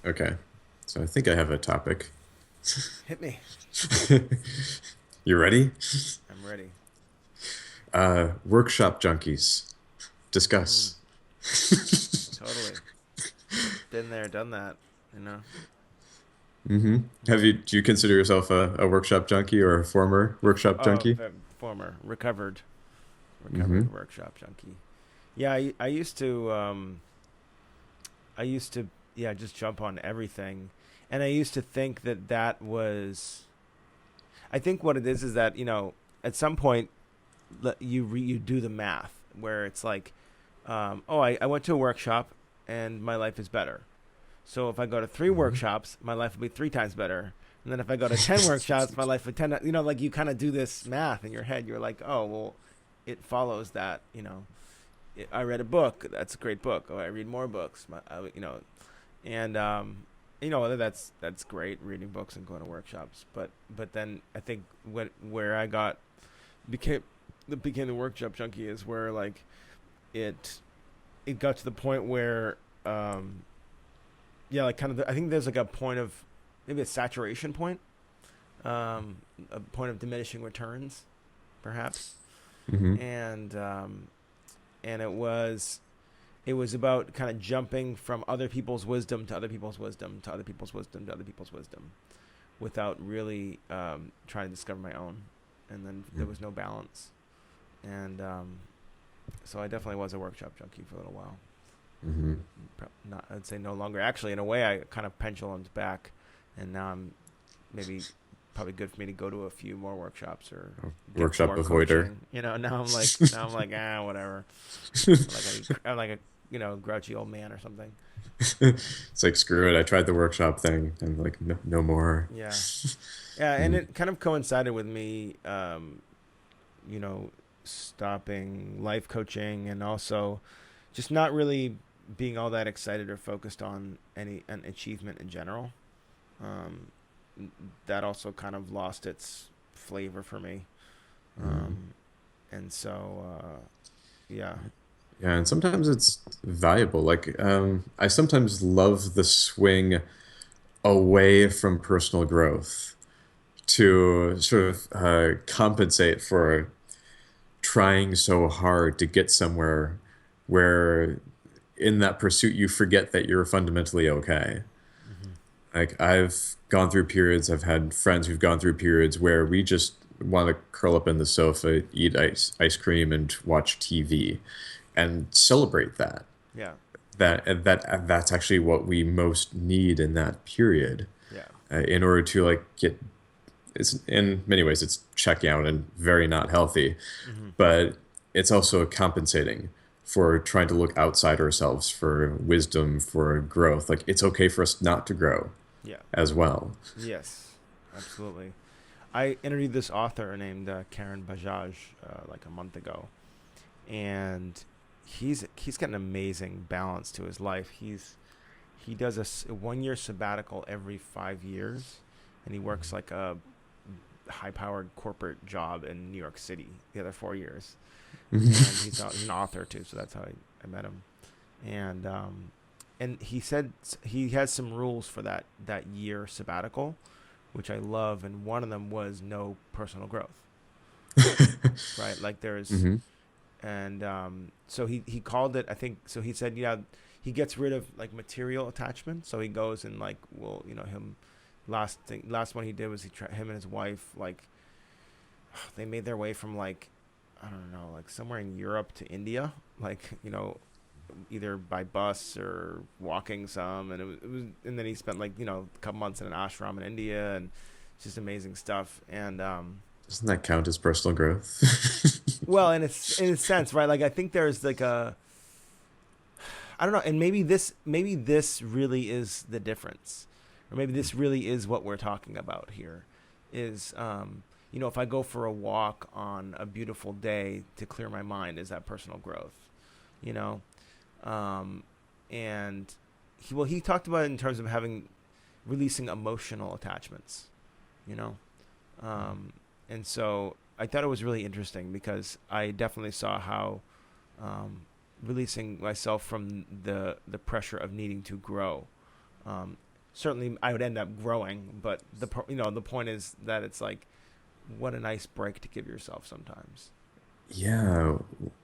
Okay. So I think I have a topic. Hit me. You ready? I'm ready. Workshop junkies. Mm, Discuss. totally. Been there, done that. You know. hmm do you consider yourself a workshop junkie or a former workshop junkie? Former recovered, hmm workshop junkie. Yeah, I used to. I used to. Yeah, just jump on everything, and I used to think that that was. I think what it is that at some point you do the math where it's like, oh, I went to a workshop and my life is better. So if I go to three hmm workshops, my life will be three times better. And then if I go to 10 workshops, my life would 10, like you kind of do this math in your head. You're like, oh, well, it follows that, I read a book. That's a great book. Oh, I read more books, and, whether that's great reading books and going to workshops. But then I think where I became, became the workshop junkie is where like it, it got to the point where, yeah, like kind of. I think there's like a point of maybe a saturation point, a point of diminishing returns, perhaps, hmm and and it was about kind of jumping from other people's wisdom to other people's wisdom to other people's wisdom to other people's wisdom, without really trying to discover my own, and then there was no balance, and so I definitely was a workshop junkie for a little while. hmm Not, I'd say no longer. Actually, in a way, I kind of pendulum's back, and now I'm maybe probably good for me to go to a few more workshops or get some Workshop more avoider. coaching. Now I'm like whatever. I'm like a grouchy old man or something. It's like screw it. I tried the workshop thing and like no, no more. Yeah, yeah, and Mm. it kind of coincided with me, you know, stopping life coaching and also just not really being all that excited or focused on any an achievement in general. Um, that also kind of lost its flavor for me. Mm. Um, and so, yeah. Yeah, and sometimes it's valuable. Like, I sometimes love the swing away from personal growth to sort of compensate for trying so hard to get somewhere where in that pursuit you forget that you're fundamentally okay. Mm-hmm. Like I've gone through periods, I've had friends who've gone through periods where we just want to curl up in the sofa, eat ice cream and watch TV and celebrate that. Yeah. That's actually what we most need in that period Yeah. in order to like get it's in many ways it's checking out and very not healthy, Mm-hmm. but it's also compensating for trying to look outside ourselves for wisdom, for growth. Like it's okay for us not to grow Yeah. as well. Yes. Absolutely. I interviewed this author named Karen Bajaj like a month ago, and he's got an amazing balance to his life. He does a 1 year sabbatical every 5 years, and he works like a high powered corporate job in New York City the other 4 years. And he's an author too, so that's how I met him. And and he said he has some rules for that year sabbatical, which I love. And one of them was no personal growth, right? Like there's hmm and so he called it. I think so. He said he gets rid of like material attachment. So he goes and like him last one he did was him and his wife like they made their way from like I don't know like somewhere in Europe to India, like either by bus or walking some, and it was and then he spent like a couple months in an ashram in India, and it's just amazing stuff. And Doesn't that count as personal growth? well, in a sense, right? Like I think there's like a I don't know, and maybe this really is the difference, or maybe this really is what we're talking about here, is if I go for a walk on a beautiful day to clear my mind, is that personal growth, you know, um, and he talked about it in terms of releasing emotional attachments, you know, um, and so I thought it was really interesting because I definitely saw how um, releasing myself from the pressure of needing to grow. Um, certainly I would end up growing, but the point is that it's like, what a nice break to give yourself sometimes. Yeah,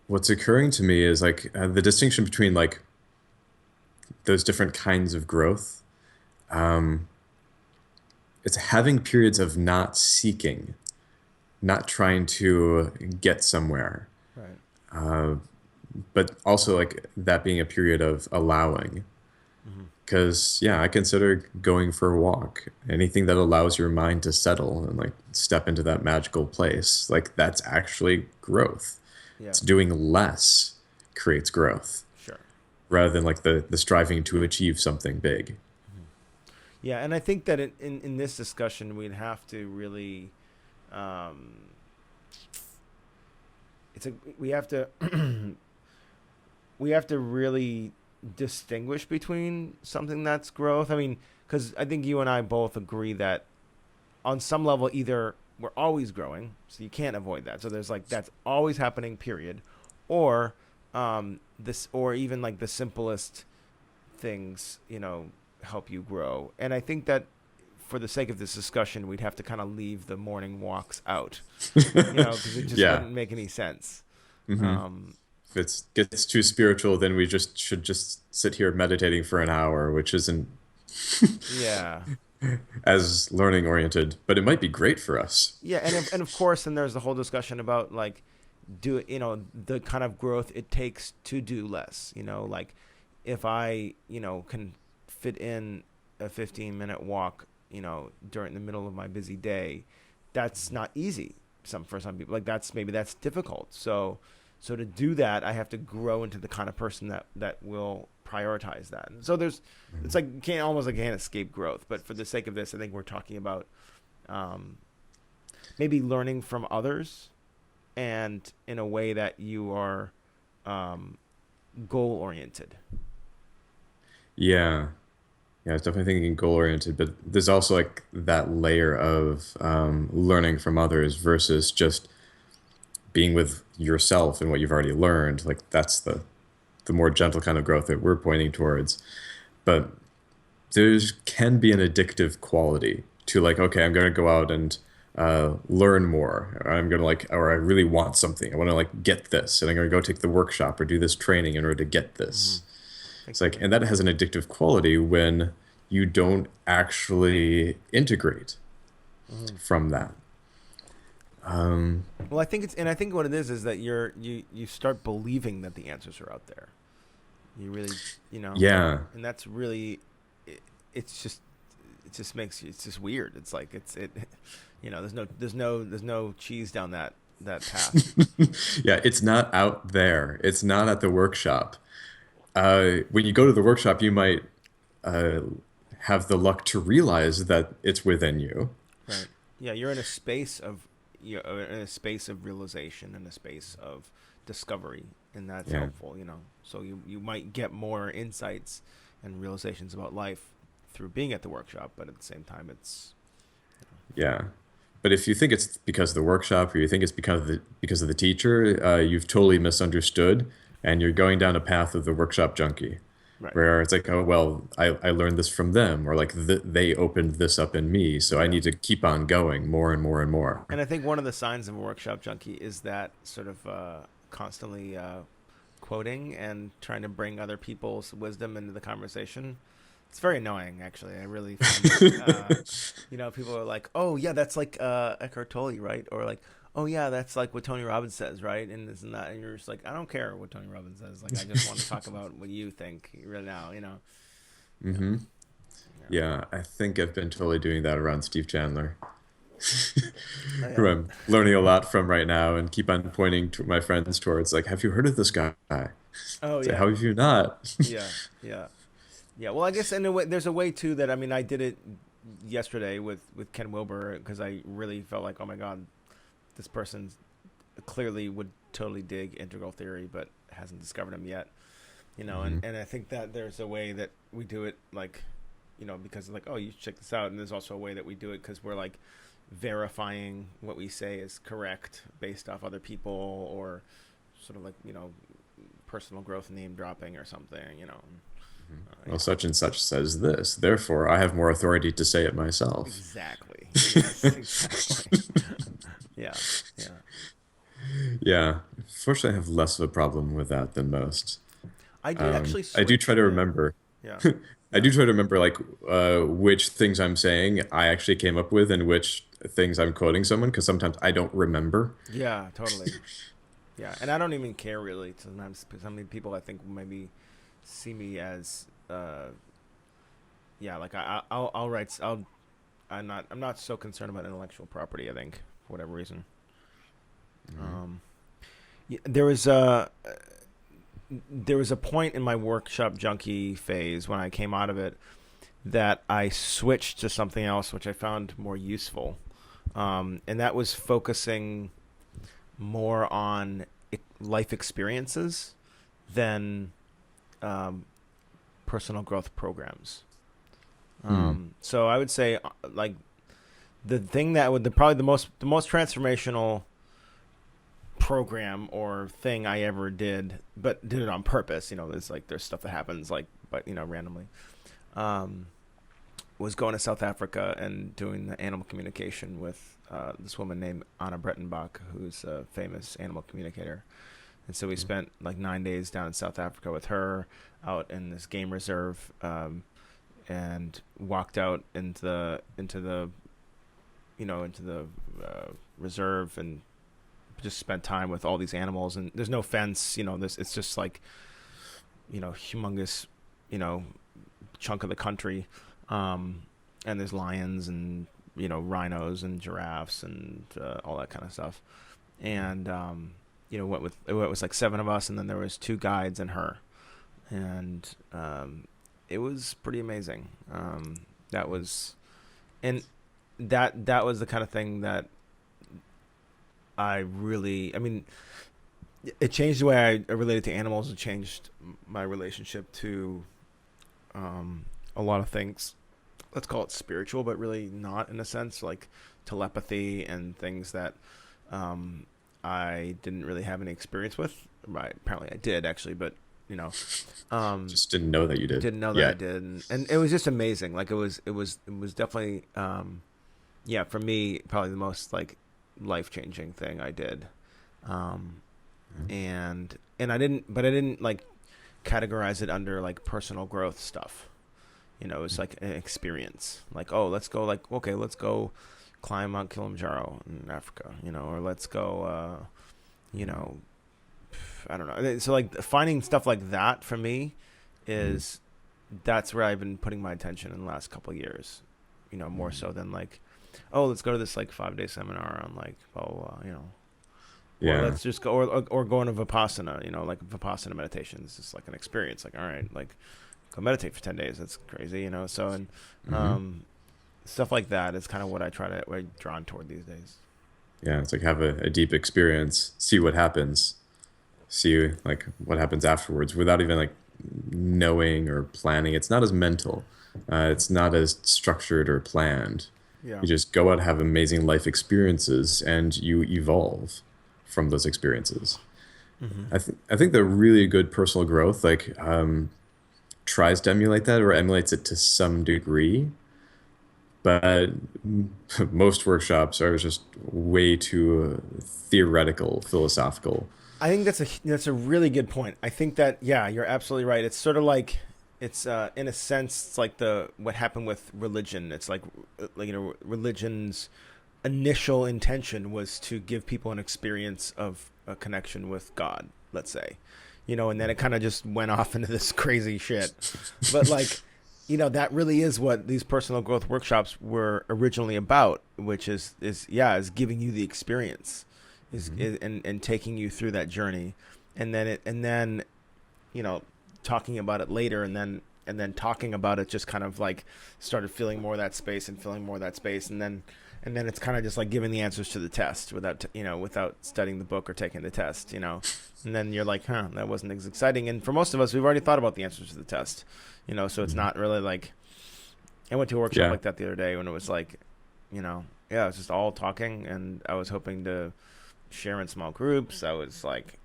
what's occurring to me is like the distinction between like those different kinds of growth. Um, it's having periods of not seeking, not trying to get somewhere, Right. uh, but also like that being a period of allowing. Hmm. Because, yeah, I consider going for a walk, anything that allows your mind to settle and like step into that magical place, like that's actually growth. Yeah. It's doing less creates growth Sure. rather than like the striving to achieve something big. Hmm. Yeah, and I think that in this discussion we'd have to really, um, it's a we have to we have to really distinguish between something that's growth. I mean, because I think you and I both agree that on some level, either we're always growing, so you can't avoid that. So there's like that's always happening, period, or or even like the simplest things, help you grow. And I think that for the sake of this discussion, we'd have to kind of leave the morning walks out, because it just Yeah. wouldn't make any sense. Hmm. Um, If it gets too spiritual, then we just should just sit here meditating for an hour, which isn't yeah. as learning oriented, but it might be great for us. Yeah, and of course, then there's the whole discussion about like the kind of growth it takes to do less. Like if I can fit in a 15-minute walk, during the middle of my busy day, that's not easy. For some people, like maybe that's difficult. So to do that, I have to grow into the kind of person that will prioritize that. And so it's like can't escape growth. But for the sake of this, I think we're talking about um, maybe learning from others and in a way that you are um, goal oriented. Yeah. Yeah, I was definitely thinking goal oriented, but there's also like that layer of learning from others versus just being with yourself and what you've already learned. Like that's the more gentle kind of growth that we're pointing towards. But there's can be an addictive quality to like, okay, I'm going to go out and learn more. Or I'm going to like, or I really want something. I want to like get this, and I'm going to go take the workshop or do this training in order to get Mm-hmm. this. Thank It's you. like, and that has an addictive quality when you don't actually integrate Mm-hmm. from that. Um, Well, I think what it is that you start believing that the answers are out there. You really, you know, yeah, and that's really, it's just, it's just weird. It's like there's no cheese down that path. yeah, it's not out there. It's not at the workshop. When you go to the workshop, you might uh, have the luck to realize that it's within you. Right. Yeah, you're in a space of realization and a space of discovery, and that's Yeah, helpful. So you might get more insights and realizations about life through being at the workshop, but at the same time, it's yeah. But if you think it's because of the workshop, or you think it's because of the teacher, you've totally misunderstood, and you're going down a path of the workshop junkie, right. where it's like, oh well, I learned this from them, or like they opened this up in me, so I Yeah. need to keep on going more and more and more. And I think one of the signs of a workshop junkie is that sort of constantly quoting and trying to bring other people's wisdom into the conversation. It's very annoying, actually. I really find it. People are like, "Oh yeah, that's like Eckhart Tolle, right?" Or like, "Oh yeah, that's like what Tony Robbins says, right?" And this and that, and you're just like, "I don't care what Tony Robbins says. Like, I just want to talk about what you think right now." Yeah, Hmm. yeah. Yeah, I think I've been totally doing that around Steve Chandler, Oh, who yeah. I'm learning a lot from right now, and keep on pointing to my friends towards like, have you heard of this guy? Oh Say, yeah. how have you not? Yeah. Yeah. Yeah. Well, I guess in a way, there's a way too that I did it yesterday with Ken Wilber because I really felt like, oh my god, this person clearly would totally dig integral theory, but hasn't discovered him yet. And, Hmm. and I think that there's a way that we do it, like, because like, oh, you should check this out, and there's also a way that we do it because we're like verifying what we say is correct based off other people or sort of like personal growth name dropping or something. Well, Yeah, such and such says this, therefore I have more authority to say it myself. exactly. Yes, exactly. Yeah, yeah. Yeah, fortunately, I have less of a problem with that than most. I did actually I do switch. try to Yeah, remember. yeah, I yeah, do try to remember like which things I'm saying I actually came up with and which things I'm quoting someone because sometimes I don't remember. yeah. Totally. Yeah, and I don't even care really. Sometimes some people I think maybe see me as yeah, like I'll write I'm not so concerned about intellectual property. I think for whatever reason. Mhm. Um, there was a point in my workshop junkie phase when I came out of it that I switched to something else, which I found more useful, and that was focusing more on life experiences than um, personal growth programs. Hmm. So I would say like the thing that would probably the most transformational program or thing I ever did, but did it on purpose. There's stuff that happens like, but randomly. Um, was going to South Africa and doing the animal communication with this woman named Anna Brettenbach, who's a famous animal communicator. And so we spent like 9 days down in South Africa with her, out in this game reserve, and walked out into the reserve and just spent time with all these animals. And there's no fence, this it's just like humongous, you know chunk of the country, um, and there's lions and rhinos and giraffes and all that kind of stuff. And it was like seven of us, and then there was two guides and her, and it was pretty amazing. That was and that was the kind of thing that I mean, it changed the way I related to animals. It changed my relationship to a lot of things. Let's call it spiritual, but really not in a sense, like telepathy and things that um, I didn't really have any experience with. Right? Apparently, I did actually, but you know, um, Just didn't know that you did didn't know that I yet. did, and it was just amazing. Like it was definitely yeah, for me probably the most like life changing thing I did. Um, and I didn't like categorize it under like personal growth stuff. It's like an experience. Like, oh, let's go. Like, okay, let's go climb Mount Kilimanjaro in Africa. Or let's go. You know, I don't know. So like finding stuff like that for me Mhm. is that's where I've been putting my attention in the last couple of years. More Mhm. so than like, oh, let's go to this like 5-day seminar on like blah blah blah. Or Yeah. let's just go, or go into Vipassana. Like Vipassana meditation is just like an experience. Like, all right, like go meditate for 10 days. That's crazy. So and Hmm. um, stuff like that is kind of what I'm drawn toward these days. Yeah, it's like have a deep experience, see what happens, see like what happens afterwards without even like knowing or planning. It's not as mental. It's not as structured or planned. Yeah. You just go out, have amazing life experiences, and you evolve from those experiences. Mm-hmm. I think the really good personal growth like tries to emulate that or emulates it to some degree, but most workshops are just way too theoretical, philosophical. I think that's a really good point. I think that yeah, you're absolutely right. It's sort of like it's in a sense it's like the what happened with religion. It's like religion's initial intention was to give people an experience of a connection with God, let's say. And then it kind of just went off into this crazy shit. But like, that really is what these personal growth workshops were originally about, which is giving you the experience, Mhm. and taking you through that journey, and then you know talking about it later, and then talking about it just kind of like started feeling more of that space and feeling more of that space, and then it's kind of just like giving the answers to the test without studying the book or taking the test. And then you're like, huh, that wasn't as exciting. And for most of us, we've already thought about the answers to the test. So it's Mhm. not really like I went to a workshop Yeah. like that the other day when it was like, yeah, it was just all talking, and I was hoping to share in small groups. I was like,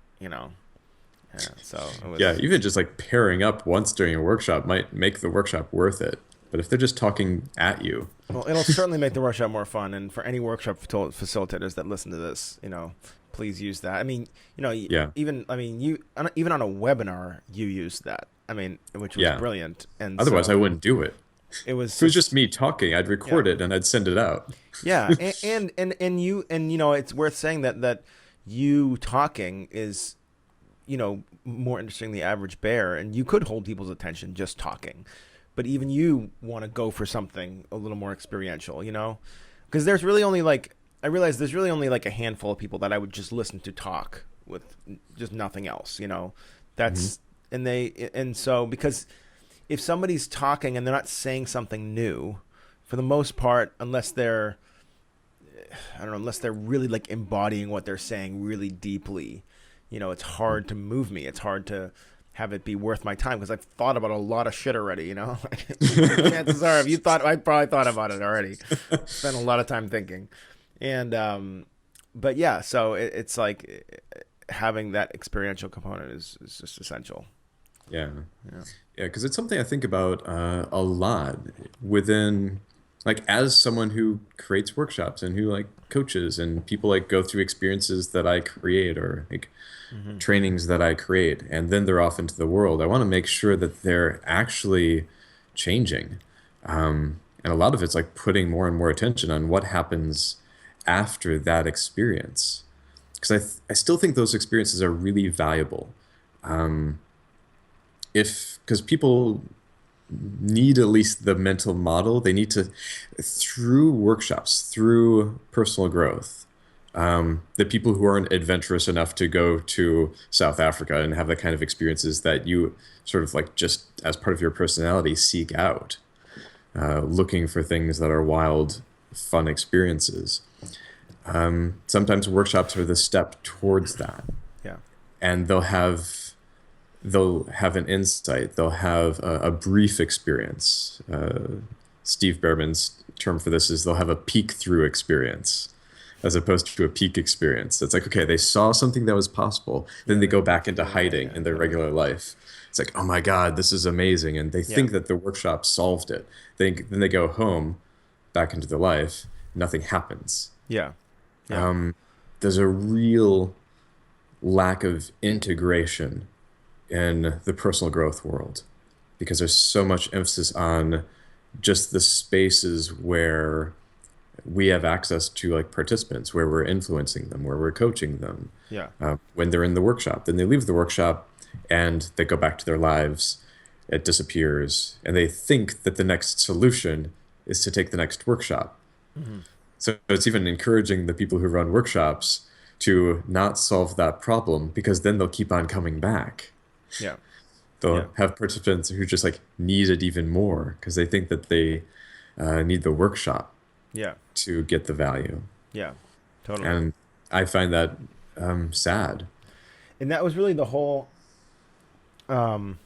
Yeah, so it Yeah, was. even just like pairing up once during a workshop might make the workshop worth it. But if they're just talking at you, Well, it'll certainly make the workshop more fun. And for any workshop facilitators that listen to this, please use that. I mean, yeah, even even on a webinar, you used that. I mean, which was yeah. brilliant. And Otherwise, I so wouldn't do it. it was If it was just just, me talking, I'd yeah, record it and I'd send it out. yeah. And it's worth saying that you talking is more interesting than the average bear, and you could hold people's attention just talking. But even you want to go for something a little more experiential, because there's really only like I realize there's really only like a handful of people that I would just listen to talk with just nothing else. Hmm. That's and so because if somebody's talking and they're not saying something new, for the most part, unless they're I don't know, unless they're really like embodying what they're saying really deeply, it's hard to move me. It's hard to have it be worth my time because I've thought about a lot of shit already. Chances are, if you thought, I probably thought about it already. Spent a lot of time thinking, and but yeah, so it's like having that experiential component is just essential. Yeah. Yeah. Yeah, because it's something I think about a lot within, like, as someone who creates workshops and who like coaches and people like go through experiences that I create or like Hmm. trainings that I create, and then they're off into the world. I want to make sure that they're actually changing. And a lot of it's like putting more and more attention on what happens after that experience. Because I still think those experiences are really valuable. If because people need at least the mental model. They need to, through workshops, through personal growth, the people who aren't adventurous enough to go to South Africa and have the kind of experiences that you sort of like just as part of your personality seek out, looking for things that are wild, fun experiences. Sometimes workshops are the step towards that, Yeah. and they'll have an insight, they'll have a brief experience. Steve Behrman's term for this is they'll have a peek through experience as opposed to a peak experience. It's like, okay, they saw something that was possible, then Yeah. they They go peek back into through. Yeah. hiding Yeah. in their Totally. regular life. It's like, oh my God, this is amazing. And they Yeah. think that the workshop solved it. Then they go home, back into their life, nothing happens. Yeah. Yeah. There's a real lack of integration in the personal growth world because there's so much emphasis on just the spaces where we have access to like participants, where we're influencing them, where we're coaching them. Yeah. When they're in the workshop, then they leave the workshop and they go back to their lives. It disappears, and they think that the next solution is to take the next workshop. Hmm. So it's even encouraging the people who run workshops to not solve that problem because then they'll keep on coming back. Yeah. Yeah. They'll have participants who just like need it even more because they think that they need the workshop Yeah. to get the value. Yeah. Totally. And I find that sad. And that was really the whole um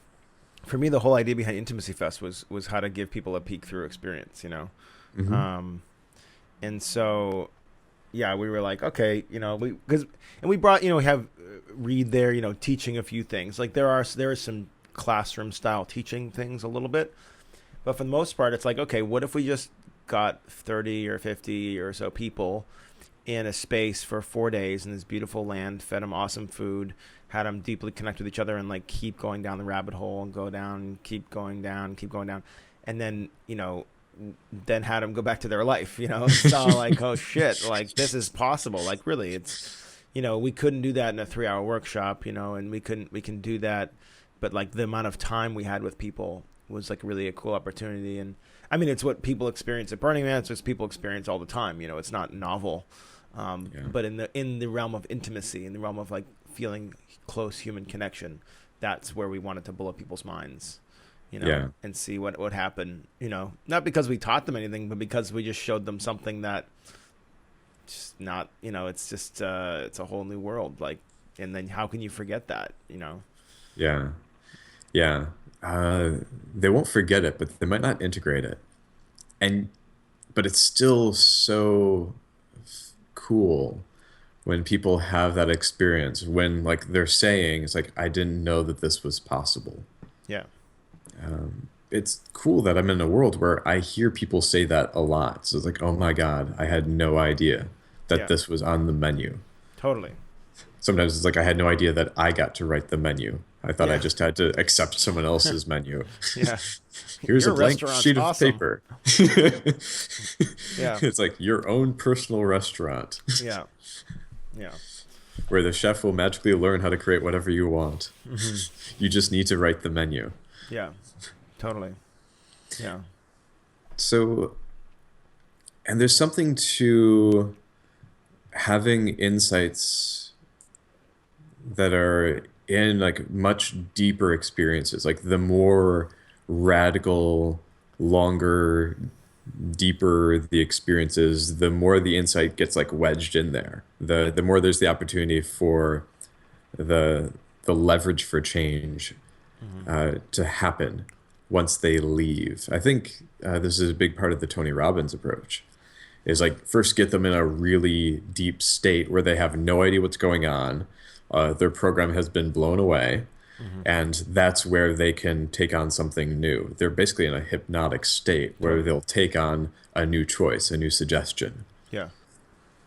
for me, the whole idea behind Intimacy Fest was how to give people a peek through experience. Hmm. Um, and so, yeah, we were like, okay, we brought, we have Reed there, teaching a few things. Like there is some classroom style teaching things a little bit, but for the most part, it's like, okay, what if we just got 30 or 50 or so people in a space for 4 days in this beautiful land, fed them awesome food, had them deeply connect with each other, and like keep going down the rabbit hole and go down, keep going down, and then had them go back to their life. Saw like, oh shit, like this is possible. Like really, it's we couldn't do that in a 3 hour workshop, and we can do that, but like the amount of time we had with people was like really a cool opportunity. And I mean, it's what people experience at Burning Man. It's what people experience all the time. It's not novel. Yeah. But in the realm of intimacy, in the realm of like feeling close human connection, that's where we wanted to blow up people's minds, Yeah. and see what would happen. Not because we taught them anything, but because we just showed them something that just not, it's just it's a whole new world. Like, and then how can you forget that? Yeah. Yeah. They won't forget it, but they might not integrate it. And but it's still so cool when people have that experience, when like they're saying, it's like, I didn't know that this was possible. Yeah. It's cool that I'm in a world where I hear people say that a lot. So it's like, oh my God, I had no idea that Yeah. this was on the menu. Totally. Sometimes it's like I had no idea that I got to write the menu. I thought I Yeah. just had to accept someone else's menu. Yeah. Here's a Your blank restaurant's sheet of awesome. paper. Yeah. It's like your own personal restaurant Yeah. Yeah. where the chef will magically learn how to create whatever you want. Hmm. You just need to write the menu. Yeah. Totally. Yeah. So, and there's something to having insights that are in like much deeper experiences, like the more radical, longer, deeper the experiences, the more the insight gets like wedged in there. The more there's the opportunity for the the leverage for change Hmm. to happen once they leave. I think this is a big part of the Tony Robbins approach. Is like first get them in a really deep state where they have no idea what's going on. Their program has been blown away, Hmm. and that's where they can take on something new. They're basically in a hypnotic state where Totally. they'll take on a new choice, a new suggestion. Yeah.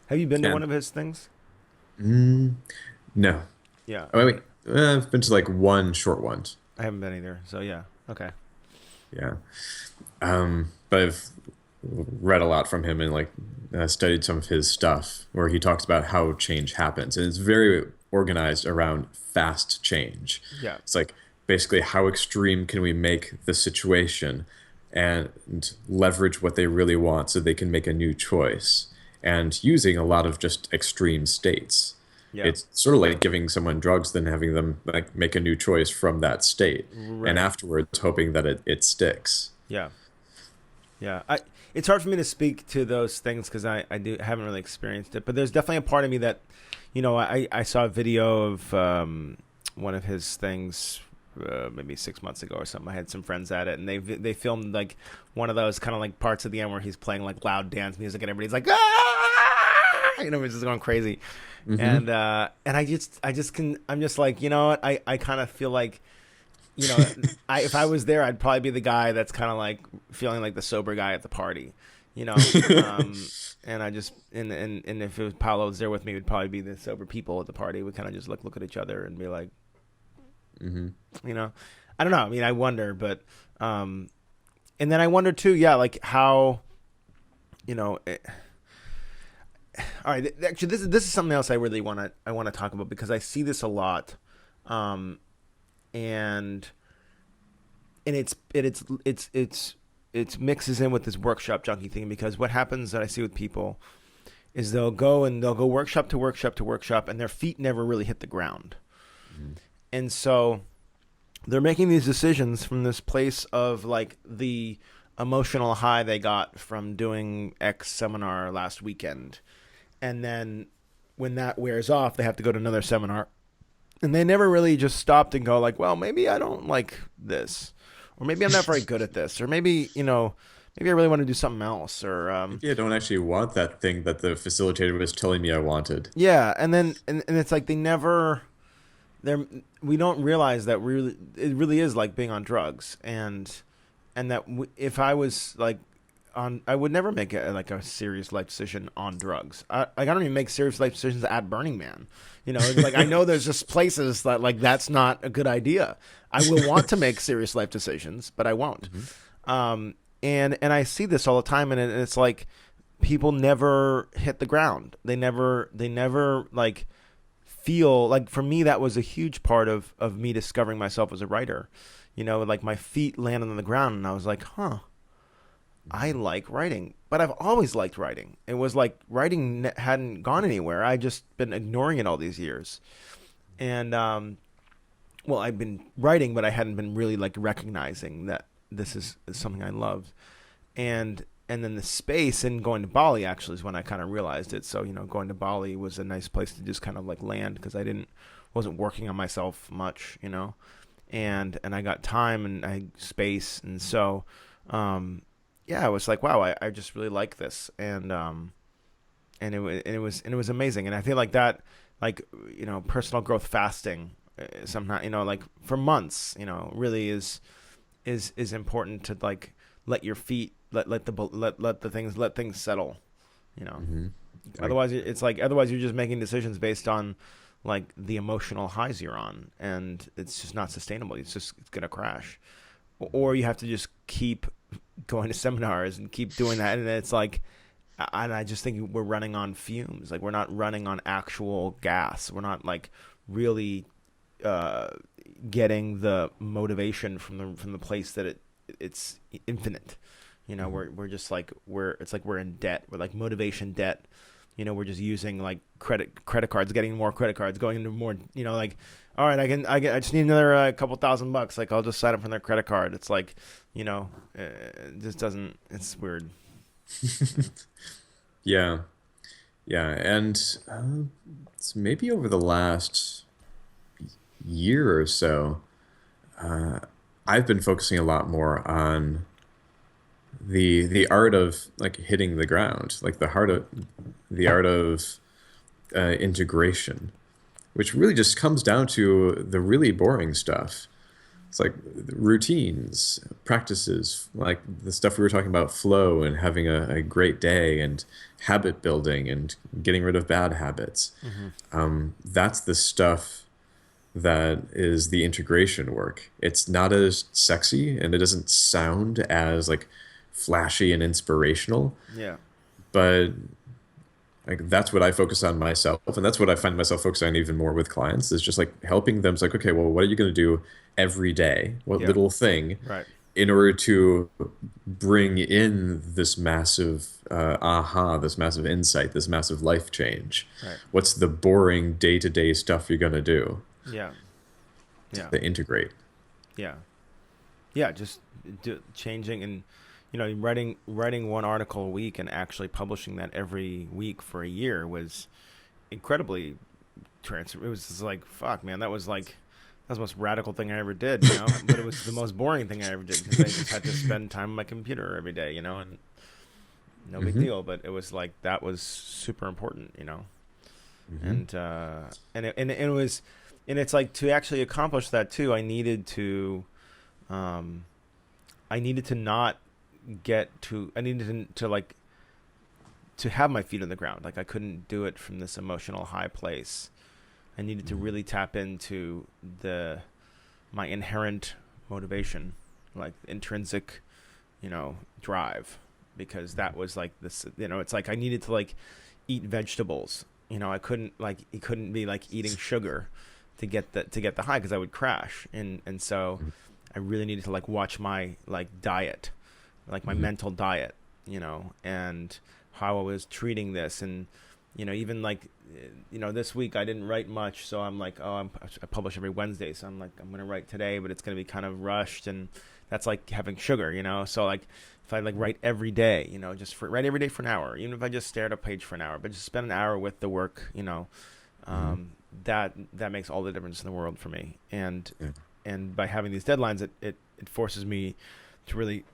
Have you been to one And of his things? no, Yeah. oh, wait, I've been to like one short one. I haven't been either. So yeah. Okay. Yeah, but I've read a lot from him and like studied some of his stuff where he talks about how change happens, and it's very organized around fast change. Yeah. It's like basically how extreme can we make the situation and leverage what they really want so they can make a new choice, and using a lot of just extreme states. Yeah. It's sort of like giving someone drugs, then having them like make a new choice from that state, and Right. afterwards hoping that it sticks. Yeah. Yeah. It's hard for me to speak to those things because I haven't really experienced it, but there's definitely a part of me that, I saw a video of one of his things maybe 6 months ago or something. I had some friends at it, and they filmed like one of those kind of like parts at the end where he's playing like loud dance music, and everybody's like, ah! He's just going crazy, Hmm. and I'm just like, what, I kind of feel like, you know, if I was there, I'd probably be the guy that's kind of like feeling like the sober guy at the party, you know. And I just and if it was Paolo was there with me, it would probably be the sober people at the party. We kind of just look at each other and be like, Hmm. you know, I don't know. I mean, I wonder, but and then I wonder too, yeah, like how, you know. All right, actually, this is something else I want to talk about because I see this a lot, um, and it's mixes in with this workshop junkie thing because what happens that I see with people is they'll go workshop to workshop to workshop and their feet never really hit the ground. And so they're making these decisions from this place of like the emotional high they got from doing X seminar last weekend. And then when that wears off, they have to go to another seminar. And they never really just stopped and go like, well, maybe I don't like this, or maybe I'm not very good at this, or maybe, maybe I really want to do something else, or Maybe I don't actually want that thing that the facilitator was telling me I wanted. yeah. And then and it's like they're we don't realize that really it really is like being on drugs, and that if I was like I would never make like a serious life decision on drugs. I don't even make serious life decisions at Burning Man. It's like I know there's just places that like that's not a good idea. I will want to make serious life decisions, but I won't. Hmm. And I see this all the time, and it's like people never hit the ground. They never like feel like, for me, that was a huge part of me discovering myself as a writer. Like my feet landed on the ground, and I was like, huh. I like writing, but I've always liked writing. It was like writing hadn't gone anywhere. I just been ignoring it all these years, and well, I've been writing, but I hadn't been really like recognizing that this is something I love, and then the space and going to Bali actually is when I kind of realized it. So going to Bali was a nice place to just kind of like land because wasn't working on myself much, and I got time and I had space, and so. Yeah, I was like, wow, I just really like this. And and it was amazing. And I feel like that, like, personal growth fasting, somehow, like for months, really is important to like let your feet let things settle, you know. Hmm. I, Otherwise, it's like otherwise you're just making decisions based on like the emotional highs you're on, and it's just not sustainable. It's gonna crash, or you have to just keep going to seminars and keep doing that, and it's like, and I just think we're running on fumes. Like we're not running on actual gas. We're not like really uh, getting the motivation from the place that it's infinite. We're just like it's like we're in debt. We're like motivation debt. We're just using like credit cards, getting more credit cards, going into more. Like, all right, I just need another couple $1,000. Like I'll just sign up for their credit card. It's like, it just doesn't. It's weird. yeah, yeah, and it's maybe over the last year or so, uh, I've been focusing a lot more on the art of like hitting the ground, like the art of integration, which really just comes down to the really boring stuff. It's like routines, practices, like the stuff we were talking about, flow and having a great day and habit building and getting rid of bad habits. Hmm. That's the stuff that is the integration work. It's not as sexy and it doesn't sound as like flashy and inspirational, Yeah. but like that's what I focus on myself, and that's what I find myself focusing on even more with clients is just like helping them. It's like, okay, well, what are you going to do every day? What Yeah. little thing Right. in order to bring in this massive this massive insight, this massive life change? Right. What's the boring day-to-day stuff you're going to do Yeah. Yeah. to integrate? Yeah. Yeah. Just changing and writing one article a week and actually publishing that every week for a year was incredibly It was just like, fuck, man, that was the most radical thing I ever did, But it was the most boring thing I ever did because I just had to spend time on my computer every day, and no big Hmm. deal. But it was like that was super important. Hmm. And it was, and it's like to actually accomplish that too. Um, I needed to not I needed to like to have my feet on the ground. Like I couldn't do it from this emotional high place. I needed to really tap into my inherent motivation, like intrinsic, drive, because that was like this. It's like I needed to like eat vegetables. I couldn't like it couldn't be like eating sugar to get the high because I would crash. And so I really needed to like watch my like diet, like my Hmm. mental diet, and how I was treating this. And even like this week I didn't write much, so I'm like, I publish every Wednesday, so I'm like, I'm gonna write today, but it's gonna be kind of rushed, and that's like having sugar, so like if I like write every day, write every day for an hour, even if I just stare at a page for an hour, but just spend an hour with the work, Hmm. that makes all the difference in the world for me. And Yeah. by having these deadlines, it forces me to really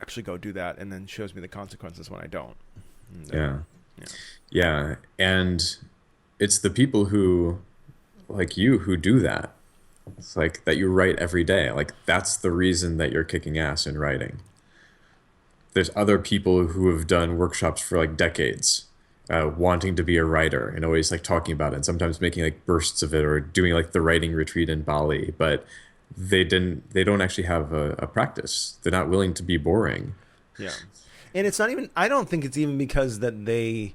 actually go do that, and then shows me the consequences when I don't. And, Yeah. yeah. Yeah. And it's the people who, like you, who do that. It's like that you write every day. Like that's the reason that you're kicking ass in writing. There's other people who have done workshops for like decades, wanting to be a writer and always like talking about it and sometimes making like bursts of it or doing like the writing retreat in Bali, but they don't actually have a practice. They're not willing to be boring. Yeah. And it's not even, I don't think it's even because that they,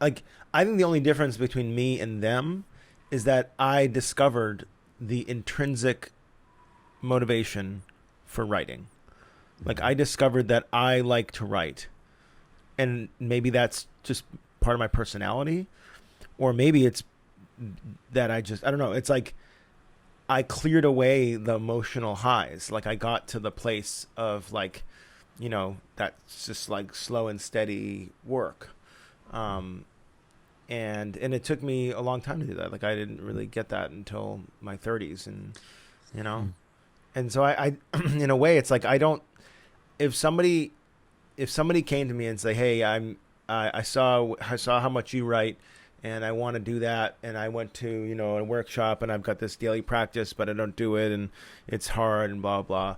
like, I think the only difference between me and them is that I discovered the intrinsic motivation for writing. Like, I discovered that I like to write. And maybe that's just part of my personality, or maybe it's that I don't know. It's like I cleared away the emotional highs. Like, I got to the place of, like, that's just like slow and steady work. Um, and it took me a long time to do that. Like I didn't really get that until my 30s, and you know, and so I in a way, it's like I don't. If somebody came to me and say, "Hey, I saw how much you write, and I want to do that. And I went to a workshop, and I've got this daily practice, but I don't do it, and it's hard, and blah blah.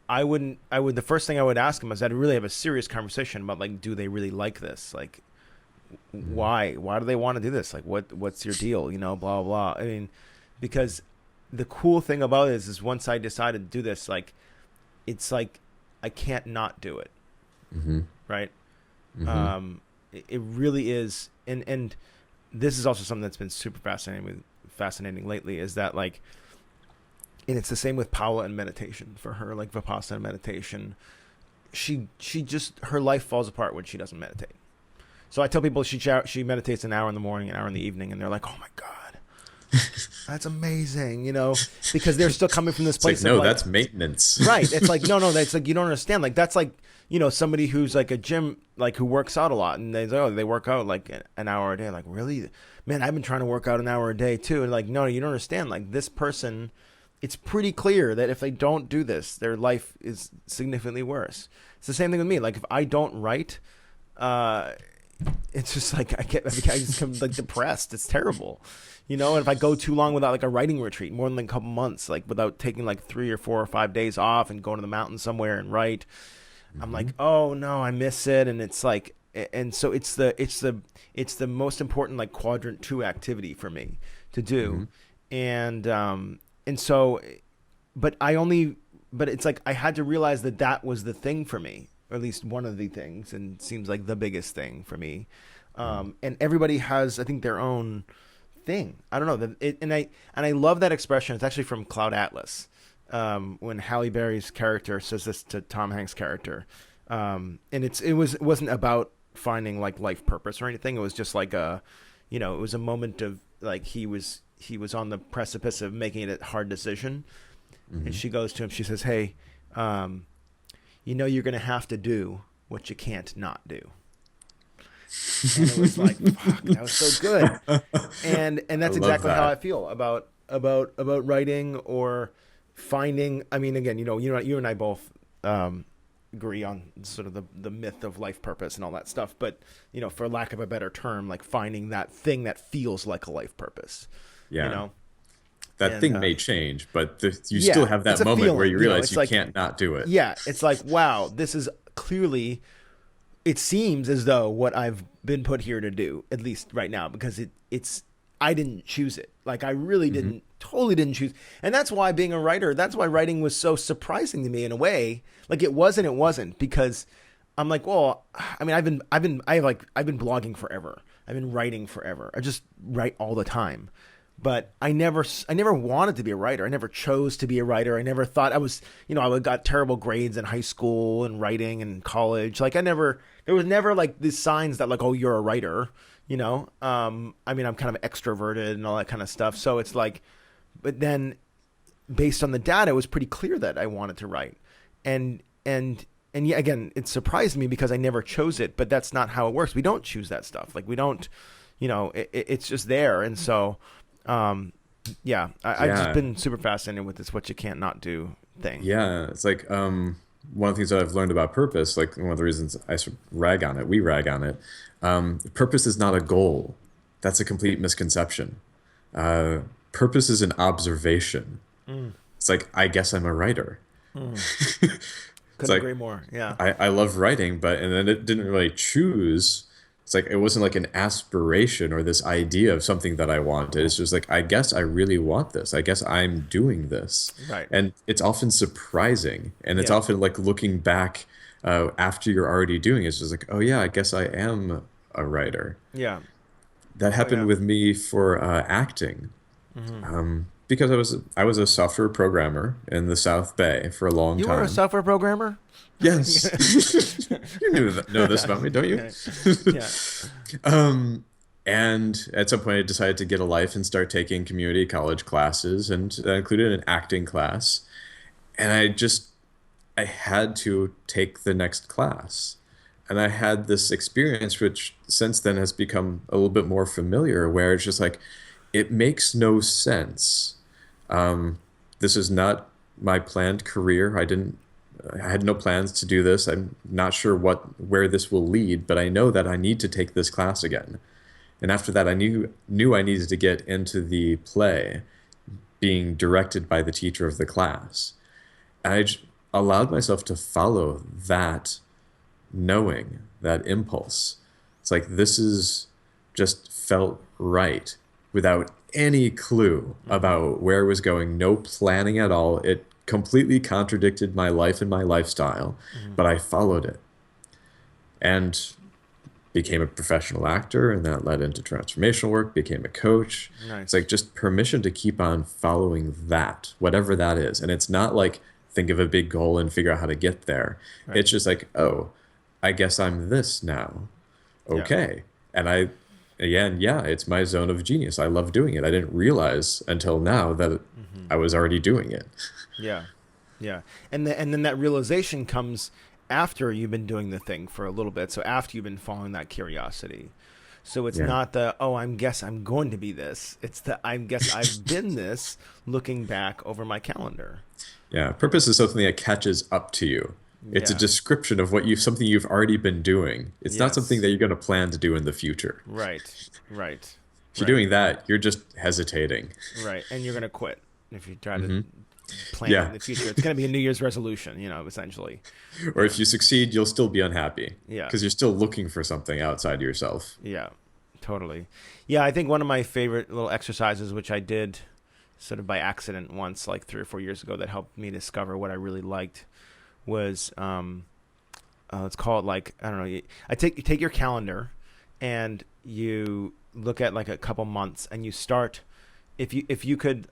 I would the first thing I would ask them is I'd really have a serious conversation about like, do they really like this? Like, Mhm. why do they want to do this? Like, what's your deal? Blah blah. I mean, because the cool thing about it is once I decided to do this, like, it's like I can't not do it, Mhm. right? Mhm. It really is, and this is also something that's been super fascinating lately. Is that like, and it's the same with Paula and meditation for her, like Vipassana meditation. She just her life falls apart when she doesn't meditate. So I tell people she meditates an hour in the morning, an hour in the evening, and they're like, oh my god, that's amazing, because they're still coming from this It's like, place of no, like, that's maintenance. right. It's like, no, that's like, you don't understand. Like, that's like, somebody who's like a gym, like who works out a lot, and they work out like an hour a day. Like, really? Man, I've been trying to work out an hour a day too. And like, no, you don't understand. Like, this person, it's pretty clear that if they don't do this, their life is significantly worse. It's the same thing with me. Like, if I don't write, uh, it's just like I just become like depressed. It's terrible. And if I go too long without like a writing retreat, more than like a couple months, like without taking like 3 or 4 or 5 days off and going to the mountains somewhere and write, I'm like, Mhm. oh no, I miss it. And it's like, and so it's the most important like quadrant 2 activity for me to do. Mhm. And so, but but it's like I had to realize that that was the thing for me, or at least one of the things, and it seems like the biggest thing for me. Mhm. And everybody has, I think, their own thing. I don't know. And I love that expression. It's actually from Cloud Atlas. When Halle Berry's character says this to Tom Hanks' character, and it wasn't about finding like life purpose or anything. It was just like it was a moment of like he was on the precipice of making it a hard decision, and Mhm. she goes to him. She says, "Hey, um, you're gonna have to do what you can't not do." And it was like, fuck, that was so good. And I that's love exactly how I that. feel about writing or finding. I mean, again, you and I both agree on sort of the myth of life purpose and all that stuff. But for lack of a better term, like finding that thing that feels like a life purpose. You Yeah. know, That and thing may change, but you still yeah, have it's that a moment where you feeling. realize It's you like, can't not do it. yeah, it's like, wow, this is clearly. It seems as though what I've been put here to do, at least right now, because it's I didn't choose it. Like, I really Hmm. totally didn't choose. And that's why being a writer, that's why writing was so surprising to me in a way. Like, it was and it wasn't, because I'm like, well, I mean, I've been blogging forever. I've been writing forever. I just write all the time. But I never wanted to be a writer. I never chose to be a writer. I never thought I was, I got terrible grades in high school and writing and college. Like, there was never like these signs that like, oh, you're a writer, I mean, I'm kind of extroverted and all that kind of stuff. So it's like, but then based on the data, it was pretty clear that I wanted to write. And, and yeah, again, it surprised me because I never chose it, but that's not how it works. We don't choose that stuff. Like, we don't, it's just there. And so, um, yeah, I've just Yeah. been super fascinated with this what you can't not do thing. Yeah. It's like one of the things that I've learned about purpose, like one of the reasons I sort of rag on it, we rag on it. Purpose is not a goal. That's a complete misconception. Uh, Purpose is an observation. Mm, It's like, I guess I'm a writer. mm. It's Couldn't like, agree more. Yeah. I love writing, but and then it didn't really choose. It's like it wasn't like an aspiration or this idea of something that I wanted. It's just like I guess I really want this. I guess I'm doing this, Right. and it's often surprising, and it's Yeah. often like looking back after you're already doing it. It's just like, oh yeah, I guess I am a writer. Yeah. That Oh happened yeah. with me for acting Hmm. because I was a software programmer in the South Bay for a long You were a time. software programmer? Yes. You know this about me, don't you? Yeah. Yeah. And at some point, I decided to get a life and start taking community college classes, and that included an acting class. And I had to take the next class. And I had this experience, which since then has become a little bit more familiar, where it's just like, it makes no sense. This is not my planned career. I didn't I had no plans to do this. I'm not sure where this will lead, but I know that I need to take this class again. And after that, I knew I needed to get into the play, being directed by the teacher of the class. And allowed myself to follow that knowing, that impulse. It's like this is just felt right without any clue about where it was going, no planning at all. It completely contradicted my life and my lifestyle, Mm-hmm. but I followed it and became a professional actor, and that led into transformational work, became a coach. It's Nice. like just permission to keep on following that, whatever that is. And it's not like think of a big goal and figure out how to get there. Right. It's just like, oh, I guess I'm this now. Yeah. Okay. And again, yeah, it's my zone of genius. I love doing it. I didn't realize until now that Mm-hmm. I was already doing it. Yeah. Yeah. And then that realization comes after you've been doing the thing for a little bit. So after you've been following that curiosity. So it's Yeah. not the, oh, I'm guess I'm going to be this. It's the I guess I've been this looking back over my calendar. Yeah. Purpose is something that catches up to you. It's a Yeah. description of something you've already been doing. It's not something Yes. that you're going to plan to do in the future. Right. Right. If you're Right. doing that, you're just hesitating. Right. And you're gonna quit if you try to Hmm. plan in Yeah. the future. It's gonna be a New Year's resolution, essentially. Or if you succeed, you'll still be unhappy Yeah. because you're still looking for something outside yourself. Yeah. Totally. Yeah, I think one of my favorite little exercises, which I did sort of by accident once, like 3 or 4 years ago, that helped me discover what I really liked was let's call it like I don't know. You take your calendar and you look at like a couple months and you start if you could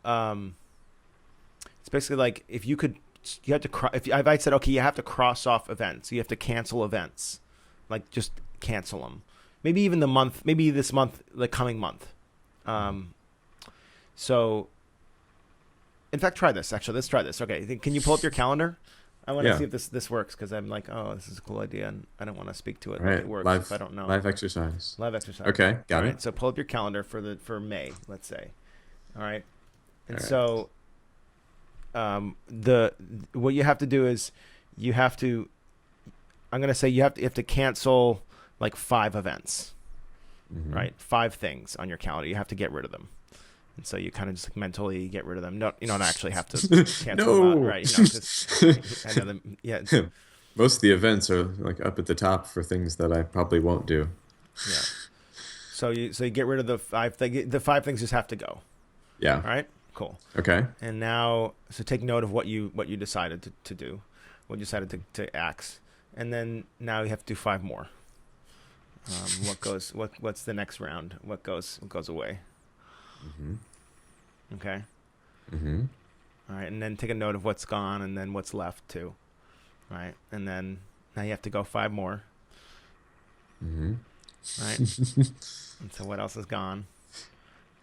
it's basically like if you could you have to if I said okay you have to cross off events, you have to cancel events, like just cancel them, maybe even the month, maybe this month, the coming month. um so in fact, try this. Actually, let's try this. Okay, can you pull up your calendar? I want to Yeah. see if this works because I'm like, oh, this is a cool idea, and I don't want to speak to it All like right. it works Live, if I don't know. live exercise. Live exercise. Okay. Got All right, it. so pull up your calendar for May, let's say. All right, and All right. so the what you have to do is you have to. I'm gonna say you have to cancel like 5 events, Mhm. right? 5 things on your calendar. You have to get rid of them. And so you kind of just like mentally get rid of them. No, you don't actually have to cancel them out, No. right? Just I know them. Yeah, Most of the events are like up at the top for things that I probably won't do. yeah. So you get rid of the 5 things. The 5 things just have to go. Yeah. All right, cool. Okay. And now, so take note of what you decided to do, what you decided to axe, and then now you have to do 5 more. What's the next round? What goes away? Mm-hmm. Okay. Mm-hmm. All right, and then take a note of what's gone and then what's left too. Right, and then now you have to go 5 more. Mm-hmm. Right. And so what else is gone?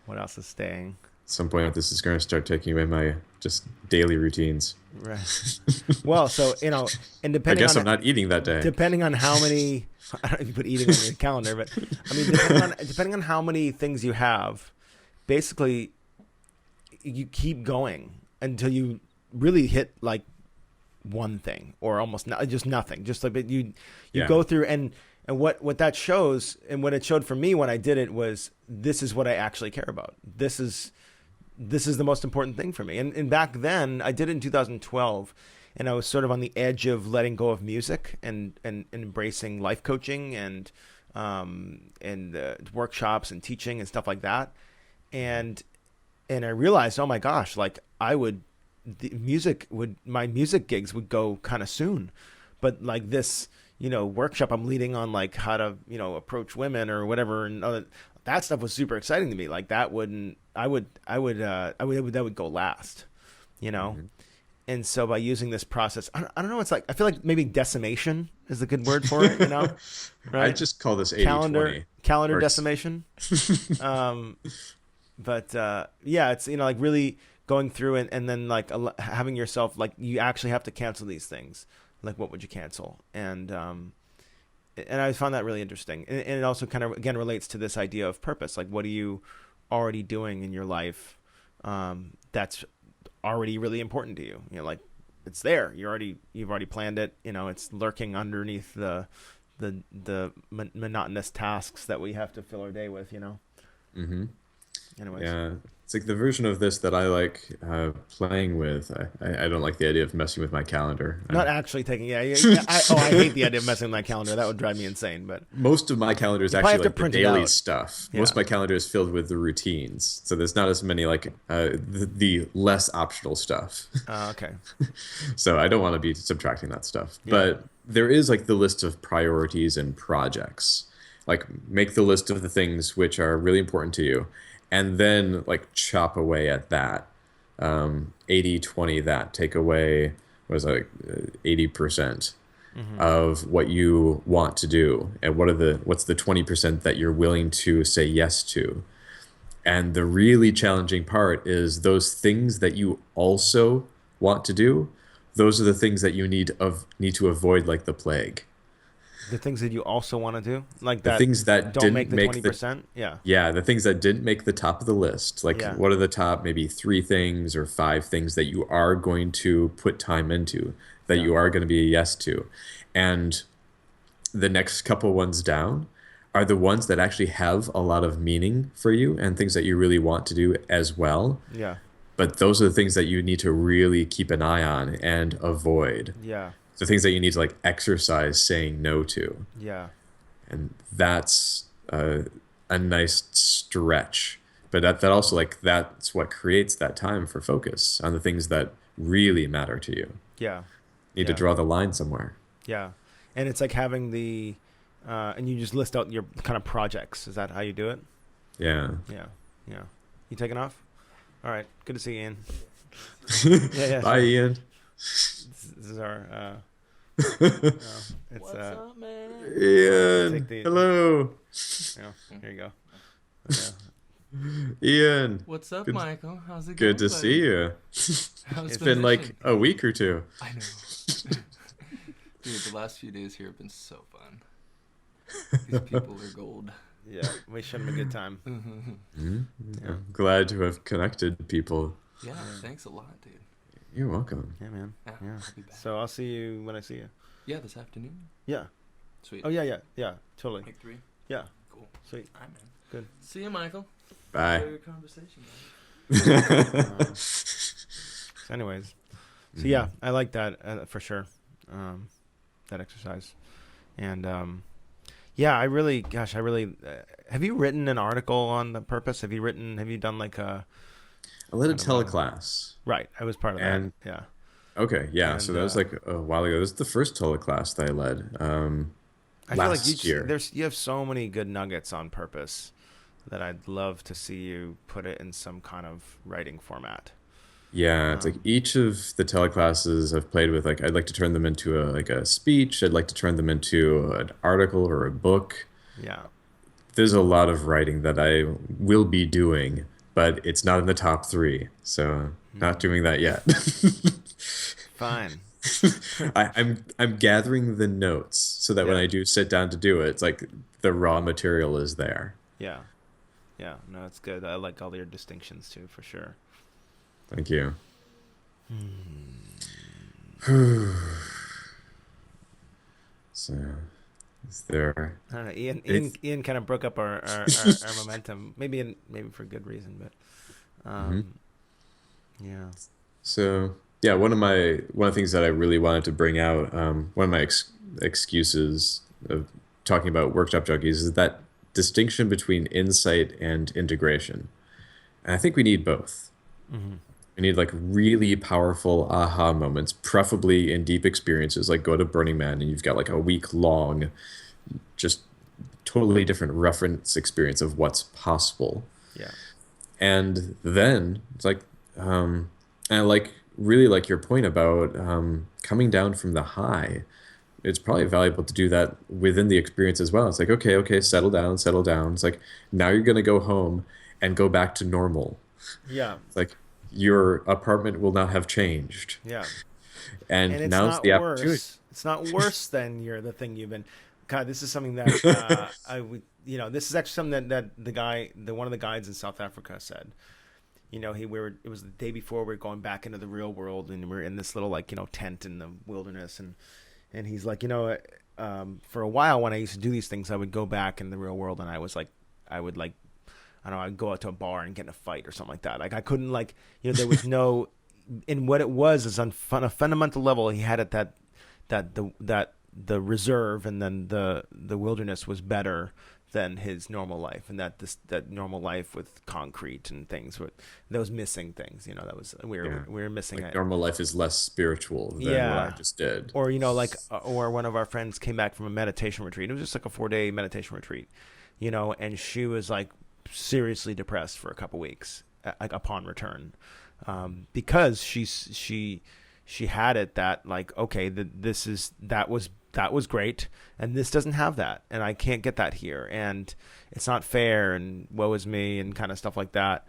What else is staying? At some point, this is going to start taking away my just daily routines. Right. Well, so and I depending guess on I'm not eating that day. depending on how many I don't know if you put eating on your calendar, but I mean depending on how many things you have, basically you keep going until you really hit like one thing or almost just nothing. Just like you Yeah. go through and what that shows and what it showed for me when I did it was this is what I actually care about. This is the most important thing for me. And back then I did it in 2012 and I was sort of on the edge of letting go of music and embracing life coaching and workshops and teaching and stuff like that. And I realized, oh my gosh, like my music gigs would go kind of soon, but like this, workshop I'm leading on like how to, approach women or whatever. And that stuff was super exciting to me. Like that would go last, Mm-hmm. And so by using this process, I don't know. It's like, I feel like maybe decimation is a good word for it, I right? just call this 80/20. Calendar Works. decimation. But yeah, it's like really going through and then like having yourself like you actually have to cancel these things. Like what would you cancel? And I found that really interesting. And it also kind of again relates to this idea of purpose. Like what are you already doing in your life that's already really important to you? Like it's there. You've already planned it. It's lurking underneath the monotonous tasks that we have to fill our day with. Hmm. Anyways, Yeah, it's like the version of this that I like playing with. I don't like the idea of messing with my calendar. not actually taking. Yeah, yeah. I hate the idea of messing with my calendar. That would drive me insane. But Most of my calendar is you probably actually have to like the print it daily out. stuff. Most Yeah. of my calendar is filled with the routines, so there's not as many like the less optional stuff. Okay. So I don't want to be subtracting that stuff. Yeah. But there is like the list of priorities and projects. Like make the list of the things which are really important to you, and then like chop away at that. 80/20 that. Take away, what was it, like 80% Mm-hmm. of what you want to do, and what's the 20% that you're willing to say yes to. And the really challenging part is those things that you also want to do, those are the things that you need to avoid like the plague. The things that you also want to do, like The that, things that don't didn't make the make twenty the percent. Yeah. Yeah, the things that didn't make the top of the list. Like Yeah. what are the top maybe three things or five things that you are going to put time into, that Yeah. you are going to be a yes to. And the next couple ones down are the ones that actually have a lot of meaning for you and things that you really want to do as well. Yeah. But those are the things that you need to really keep an eye on and avoid. Yeah. So things that you need to like exercise saying no to. Yeah. And that's a nice stretch. But that also like that's what creates that time for focus on the things that really matter to you. Yeah. You need to Yeah. draw the line somewhere. Yeah. And it's like having and you just list out your kind of projects. Is that how you do it? Yeah. Yeah. Yeah. You taking off? All right. Good to see you, Ian. Yeah. Yeah. Bye, Sure. Ian. This is our. It's What's up, man? Ian, take the. hello. Here you go. Yeah. Ian, What's up, good, Michael? How's it good going, to buddy? see you. How's It's the been like mission? a week or two. I know. Dude, the last few days here have been so fun. These people are gold. Yeah. We should have a good time. Mhm. Yeah. I'm glad to have connected people. Yeah, thanks a lot, dude. You're welcome. Yeah, man. Yeah, Yeah. I'll be back. So I'll see you when I see you. Yeah, this afternoon. Yeah. Sweet. Oh yeah. Yeah. Yeah. Totally. Like 3? Yeah. Cool. Sweet. All right, man. Good. See you, Michael. Enjoy Bye. your conversation, man. So anyways, so yeah, I like that for sure. That exercise, and yeah, I really, have you written an article on the purpose? Have you done like a I led a kind of a- teleclass. right? I was part of And that. Yeah. Okay, yeah. And So that was like a while ago. This is the first teleclass that I led I feel like last year. you have so many good nuggets on purpose that I'd love to see you put it in some kind of writing format. Yeah, it's like each of the teleclasses I've played with, like I'd like to turn them into a speech. I'd like to turn them into an article or a book. Yeah. There's a lot of writing that I will be doing, but it's not in the top three. So not doing that yet. Fine. I'm gathering the notes so that when Yeah. I do sit down to do it, it's like the raw material is there. Yeah. Yeah. No, it's good. I like all your distinctions too, for sure. Thank you. So, is there? I don't know. Ian It's- Ian kind of broke up our momentum. Maybe for good reason, but yeah. So yeah, one of the things that I really wanted to bring out, one of my excuses of talking about workshop junkies is that distinction between insight and integration, and I think we need both. Mm-hmm. We need like really powerful aha moments, preferably in deep experiences, like go to Burning Man and you've got like a week long, just totally different reference experience of what's possible. Yeah. And then it's like, and I really like your point about coming down from the high. It's probably valuable to do that within the experience as well. It's like, okay, settle down, settle down. It's like, now you're going to go home and go back to normal. Yeah. It's like, your apartment will not have changed. Yeah. And And it's now's not the opportunity. worse. It's not worse than the thing you've been. God, this is something that I would. This is actually something that one of the guides in South Africa said. it was the day before we were going back into the real world, and we are in this little like tent in the wilderness, and he's like, for a while when I used to do these things, I would go back in the real world, and I would like, I don't know, I'd go out to a bar and get in a fight or something like that. Like I couldn't like, there was no, in what it was is on a fundamental level, he had it that the reserve and then the wilderness was better than his normal life, and that normal life with concrete and things with those missing things, that was we were missing Like it. normal life is less spiritual than what I just did. Or or one of our friends came back from a meditation retreat. It was just like a 4-day meditation retreat, and she was like seriously depressed for a couple weeks upon return, because she had it that like, okay, that was great, and this doesn't have that, and I can't get that here, and it's not fair, and woe is me, and kind of stuff like that.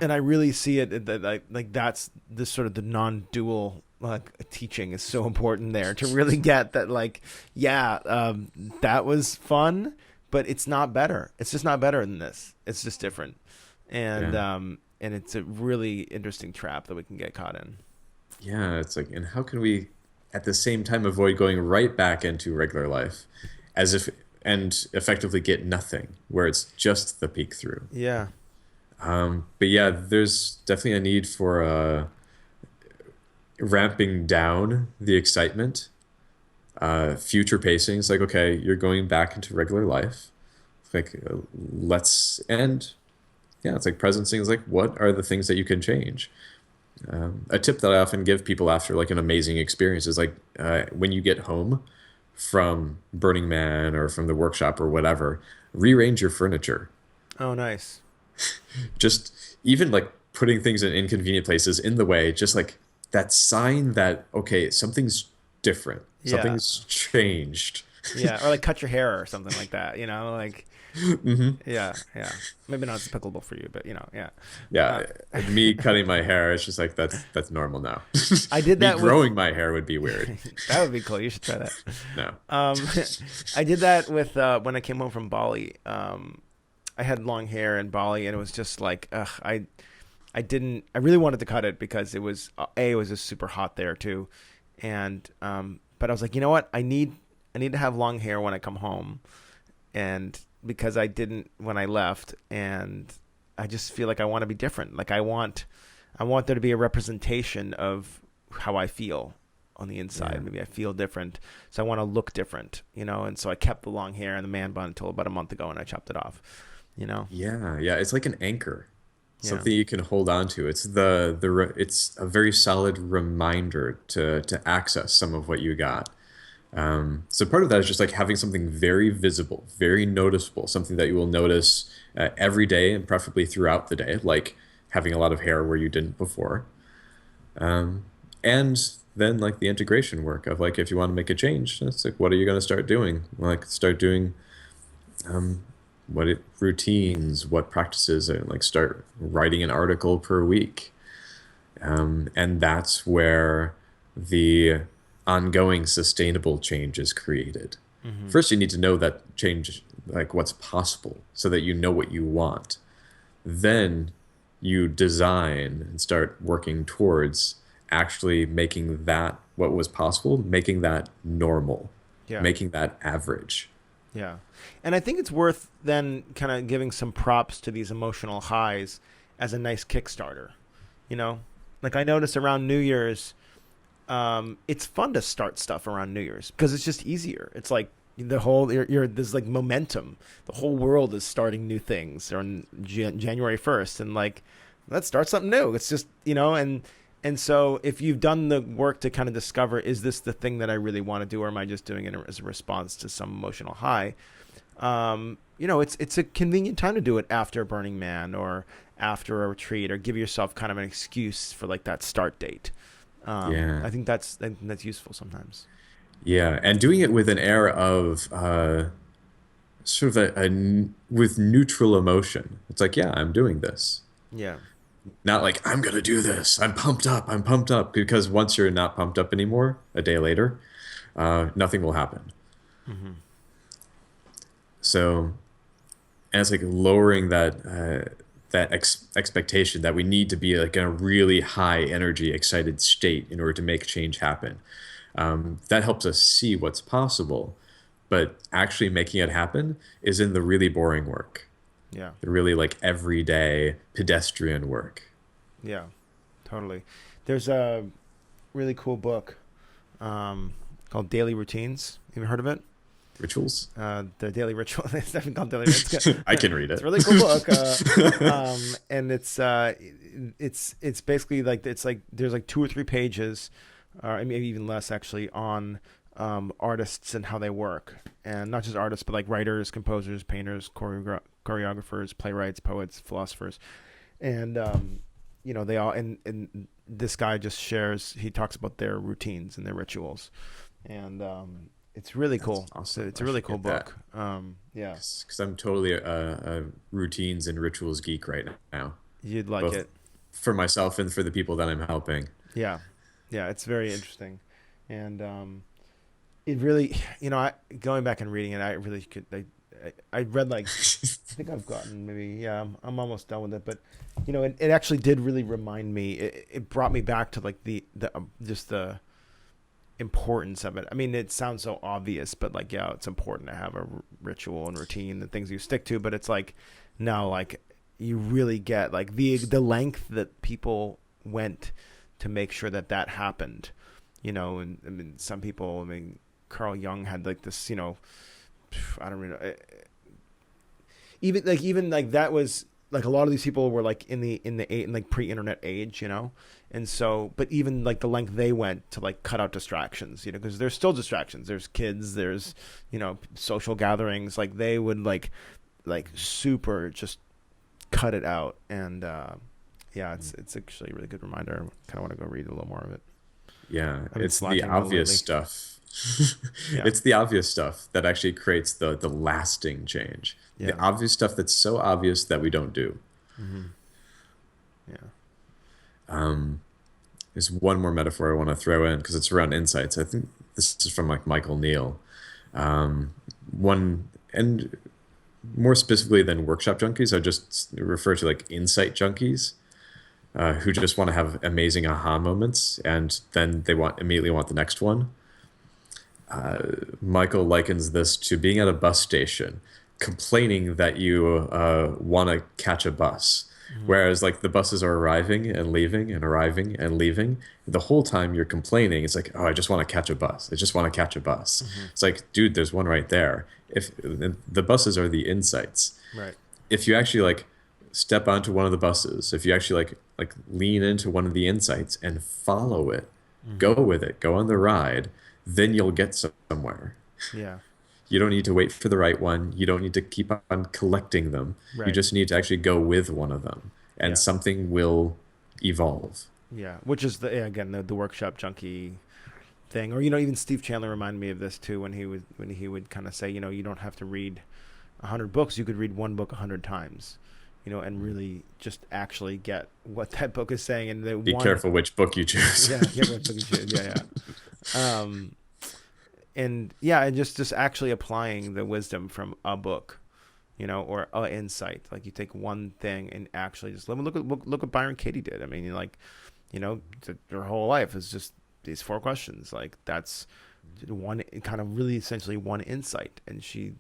And I really see it that like that's this sort of the non-dual like teaching is so important there to really get that like, that was fun, but it's not better. It's just not better than this. It's just different, and and it's a really interesting trap that we can get caught in. Yeah, it's like, and how can we at the same time avoid going right back into regular life as if and effectively get nothing where it's just the peek through. Yeah. But yeah, there's definitely a need for ramping down the excitement, future pacing. It's like, okay, you're going back into regular life. Like, let's end. Yeah, it's like presencing is like, what are the things that you can change? A tip that I often give people after like an amazing experience is like, when you get home from Burning Man or from the workshop or whatever, rearrange your furniture. Oh, nice. Just even like putting things in inconvenient places in the way, just like that sign that, okay, something's different. Yeah. Something's changed. Yeah, or like cut your hair or something like that, like yeah. Maybe not as applicable for you, but yeah. Yeah, me cutting my hair, it's just like that's normal now. I did that me growing my hair would be weird. That would be cool. You should try that. No. I did that with when I came home from Bali. I had long hair in Bali, and it was just like, I really wanted to cut it because it was just super hot there too, and but I was like, you know what, I need to have long hair when I come home, and because I didn't when I left, and I just feel like I want to be different. Like I want there to be a representation of how I feel on the inside. Yeah. Maybe I feel different, so I want to look different, and so I kept the long hair and the man bun until about a month ago, and I chopped it off. Yeah, it's like an anchor, Yeah. something you can hold on to. It's it's a very solid reminder to access some of what you got. So part of that is just like having something very visible, very noticeable, something that you will notice every day and preferably throughout the day, like having a lot of hair where you didn't before. And then like the integration work of like, if you want to make a change, it's like, what are you going to start doing? Like start doing routines, what practices, and like start writing an article per week. And that's where the ongoing sustainable change is created. Mm-hmm. First, you need to know that change, like what's possible, so that you know what you want. Then you design and start working towards actually making that what was possible, making that normal, making that average. Yeah. And I think it's worth then kind of giving some props to these emotional highs as a nice Kickstarter. Like I notice around New Year's, it's fun to start stuff around New Year's because it's just easier. It's like the whole, there's like momentum. The whole world is starting new things on January 1st. And like, let's start something new. It's just, and so if you've done the work to kind of discover, is this the thing that I really want to do, or am I just doing it as a response to some emotional high? It's a convenient time to do it after Burning Man or after a retreat, or give yourself kind of an excuse for like that start date. I think that's useful sometimes. Yeah, and doing it with an air of sort of with neutral emotion. It's like, yeah, I'm doing this. Yeah. Not like, I'm going to do this. I'm pumped up. Because once you're not pumped up anymore, a day later, nothing will happen. Mm-hmm. So, and it's like lowering that that expectation that we need to be like in a really high energy, excited state in order to make change happen. That helps us see what's possible, but actually making it happen is in the really boring work, Yeah. the really like everyday pedestrian work. Yeah. Totally. There's a really cool book called Daily Routines. You ever heard of it? Rituals. The Daily Ritual. It's definitely called Daily Rituals. I can read It's it. a really cool book. And it's basically like it's like there's like 2 or 3 pages, or maybe even less actually, on artists and how they work, and not just artists, but like writers, composers, painters, choreographers, playwrights, poets, philosophers, and they all and this guy just shares. He talks about their routines and their rituals, and it's really That's cool. So awesome. it's I a really should cool get that. book. Yeah, Because I'm totally a routines and rituals geek right now, you'd like both it. for myself and for the people that I'm helping. Yeah, yeah, it's very interesting, and it really, going back and reading it, I really could. I read like I think I've gotten maybe yeah, I'm almost done with it, but it actually did really remind me. It brought me back to like the just the importance of it. I mean, it sounds so obvious, but like, yeah, it's important to have a ritual and routine and things you stick to. But it's like, no, like you really get like the length that people went to make sure that that happened. And I mean, some people. I mean, Carl Jung had like this. I don't really know. Even like that was like a lot of these people were like in like pre-internet age, and so but even like the length they went to like cut out distractions, because there's still distractions. There's kids, there's social gatherings. Like they would like super just cut it out, and yeah, it's actually a really good reminder. I kind of want to go read a little more of it. Yeah, I've been it's the slacking a little obvious lately. stuff. Yeah, It's the obvious stuff that actually creates the lasting change. The yeah, obvious stuff that's so obvious that we don't do. hmm yeah, There's one more metaphor I want to throw in because it's around insights. I think this is from like Michael Neal. One and more specifically than workshop junkies, I just refer to like insight junkies who just want to have amazing aha moments and then they immediately want the next one. Michael likens this to being at a bus station, complaining that you want to catch a bus, hmm whereas like the buses are arriving and leaving and arriving and leaving. The whole time you're complaining, it's like, oh, I just want to catch a bus. I just want to catch a bus. hmm It's like, dude, there's one right there. If the buses are the insights, right, if you actually like step onto one of the buses, if you actually like lean into one of the insights and follow it, go hmm with it, go on the ride, then you'll get somewhere. yeah, You don't need to wait for the right one. You don't need to keep on collecting them. You right, just need to actually go with one of them, and yeah. something will evolve. Yeah, which is again the workshop junkie thing, or even Steve Chandler reminded me of this too when he would kind of say, you don't have to read 100 books, you could read one book 100 times, and really just actually get what that book is saying, and the Be one, careful which book you choose. yeah, get what book you should, yeah, yeah, and yeah, and just actually applying the wisdom from a book, or a insight. Like you take one thing and actually just live. Look what Byron Katie did. I mean, like, her whole life is just these 4 questions. Like that's one kind of really essentially one insight, and she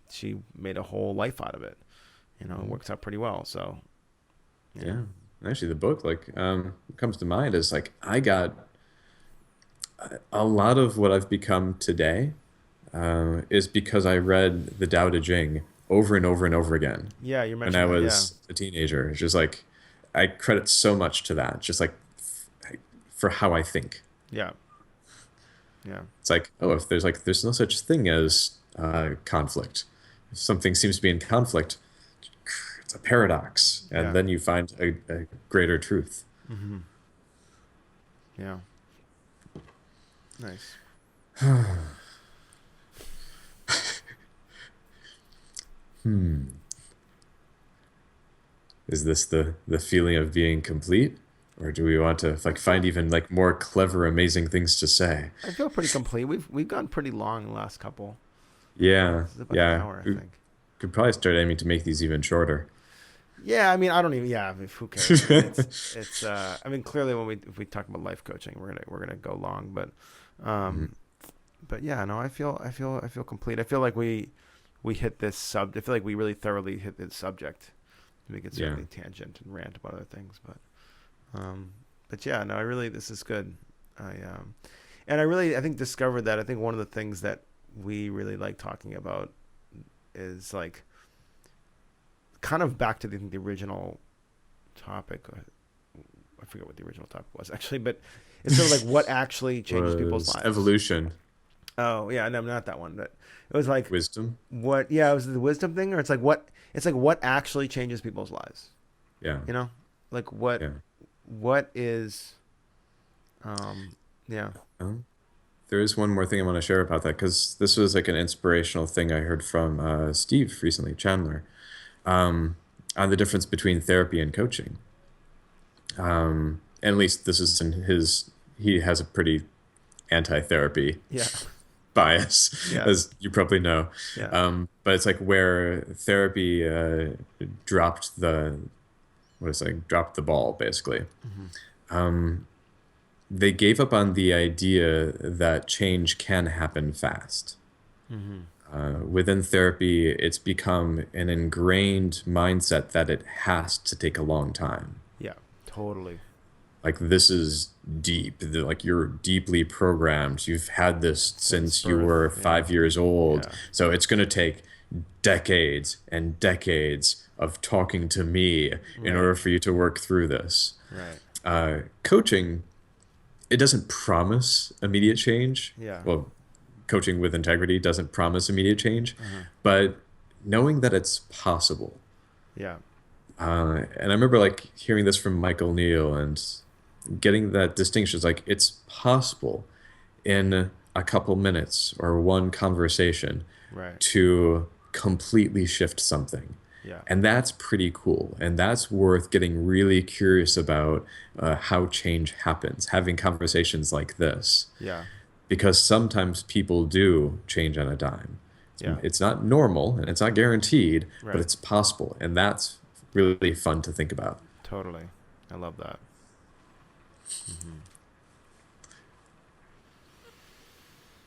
made a whole life out of it. It works out pretty well. So yeah, Yeah. Actually, the book like comes to mind is like I got a lot of what I've become today is because I read the Tao Te Ching over and over and over again yeah, you when I mentioned that. Yeah, was a teenager. It's just like I credit so much to that, just like for how I think. yeah, yeah, It's like, oh, if there's no such thing as conflict. If something seems to be in conflict, it's a paradox, and yeah, then you find a greater truth. hmm yeah. Nice. Is this the feeling of being complete, or do we want to like find even like more clever, amazing things to say? I feel pretty complete. We've gone pretty long in the last couple. Yeah, This is about an yeah. hour, I We think. could probably start aiming to make these even shorter. Yeah, I mean, I don't even. Yeah, I mean, who cares? I mean, it's. I mean, clearly, when if we talk about life coaching, we're gonna go long, Mhm. um, but yeah, no, I feel complete. I feel like we hit this I feel like we really thoroughly hit this subject. We could Yeah. certainly tangent and rant about other things, um, but yeah, no, I really this is good. I and I really I think discovered that I think one of the things that we really like talking about is like kind of back to the original topic. I forget what the original topic was actually, but it's sort of like what actually changes people's Was lives. evolution Oh yeah, no, not that one, but it was like wisdom? what? Yeah, it was the wisdom thing, or it's like what? It's like what actually changes people's lives. Yeah. You know, like what? Yeah. What is? Um, yeah, Oh, there is one more thing I want to share about that because this was like an inspirational thing I heard from Steve recently, Chandler, um, on the difference between therapy and coaching. And at least this is in his, he has a pretty anti-therapy yeah, bias, yeah, as you probably know. yeah. But it's like where therapy dropped the, what is it, like, dropped the ball, basically. Hmm. They gave up on the idea that change can happen fast. Hmm. Within therapy, it's become an ingrained mindset that it has to take a long time. Yeah, totally. Like this is deep. Like you're deeply programmed. You've had this Since since you birth. were Yeah, 5 years old. yeah. So it's going to take decades and decades of talking to me in Right, order for you to work through this. right. Coaching, it doesn't promise immediate change. Yeah. Well, coaching with integrity doesn't promise immediate change, Uh-huh. but knowing that it's possible. Yeah. And I remember like hearing this from Michael Neal and getting that distinction. It's like it's possible in a couple minutes or one conversation Right. to completely shift something. Yeah. And that's pretty cool. And that's worth getting really curious about how change happens, having conversations like this. Yeah. Because sometimes people do change on a dime. Yeah. It's not normal and it's not guaranteed, but Right. it's possible. And that's really fun to think about. Totally. I love that.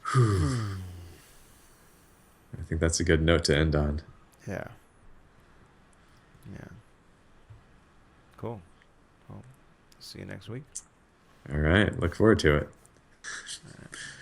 Hmm. I think that's a good note to end on. Yeah. Yeah. Cool. Well, see you next week. All right. Look forward to it.